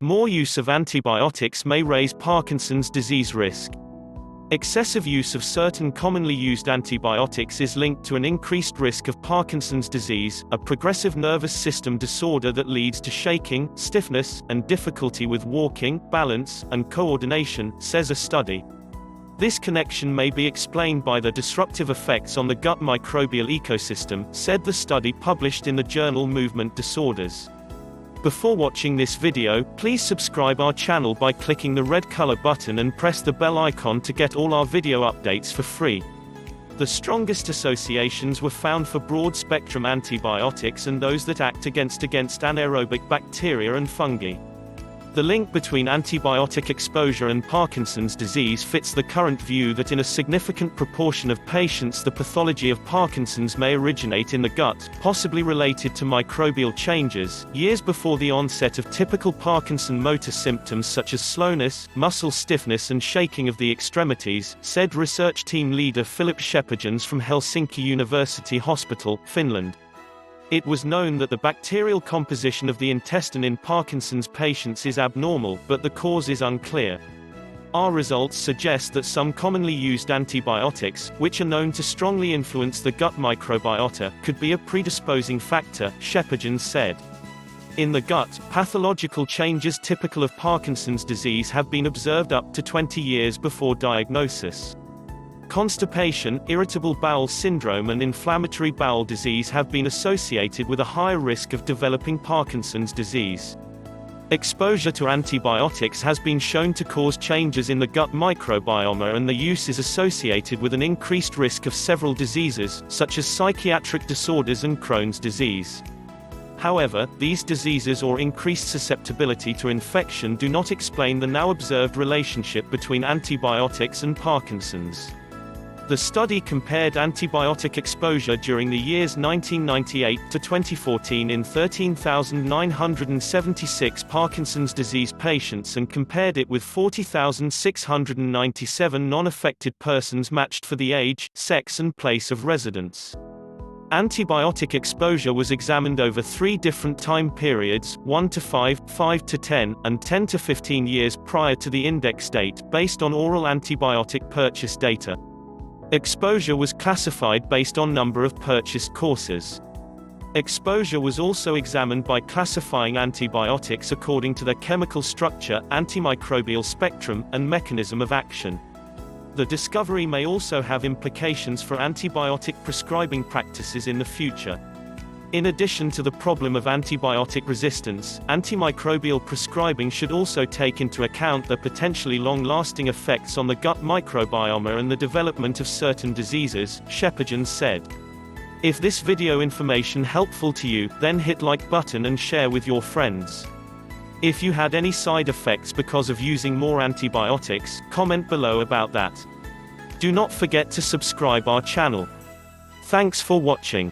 More use of antibiotics may raise Parkinson's disease risk. Excessive use of certain commonly used antibiotics is linked to an increased risk of Parkinson's disease, a progressive nervous system disorder that leads to shaking, stiffness, and difficulty with walking, balance, and coordination, says a study. This connection may be explained by the disruptive effects on the gut microbial ecosystem, said the study published in the journal Movement Disorders. Before watching this video, please subscribe our channel by clicking the red color button and press the bell icon to get all our video updates for free. The strongest associations were found for broad-spectrum antibiotics and those that act against anaerobic bacteria and fungi. The link between antibiotic exposure and Parkinson's disease fits the current view that in a significant proportion of patients the pathology of Parkinson's may originate in the gut, possibly related to microbial changes, years before the onset of typical Parkinson motor symptoms such as slowness, muscle stiffness and shaking of the extremities, said research team leader Philip Shepherdjans from Helsinki University Hospital, Finland. It was known that the bacterial composition of the intestine in Parkinson's patients is abnormal, but the cause is unclear. Our results suggest that some commonly used antibiotics, which are known to strongly influence the gut microbiota, could be a predisposing factor, Shepherdjans said. In the gut, pathological changes typical of Parkinson's disease have been observed up to 20 years before diagnosis. Constipation, irritable bowel syndrome and inflammatory bowel disease have been associated with a higher risk of developing Parkinson's disease. Exposure to antibiotics has been shown to cause changes in the gut microbiome, and the use is associated with an increased risk of several diseases, such as psychiatric disorders and Crohn's disease. However, these diseases or increased susceptibility to infection do not explain the now observed relationship between antibiotics and Parkinson's. The study compared antibiotic exposure during the years 1998 to 2014 in 13,976 Parkinson's disease patients and compared it with 40,697 non-affected persons matched for the age, sex and place of residence. Antibiotic exposure was examined over 3 different time periods, 1 to 5, 5 to 10, and 10 to 15 years prior to the index date, based on oral antibiotic purchase data. Exposure was classified based on number of purchased courses. Exposure was also examined by classifying antibiotics according to their chemical structure, antimicrobial spectrum, and mechanism of action. The discovery may also have implications for antibiotic prescribing practices in the future. In addition to the problem of antibiotic resistance, antimicrobial prescribing should also take into account the potentially long-lasting effects on the gut microbiome and the development of certain diseases, Shepherdjans said. If this video information helpful to you, then hit like button and share with your friends. If you had any side effects because of using more antibiotics, comment below about that. Do not forget to subscribe our channel. Thanks for watching.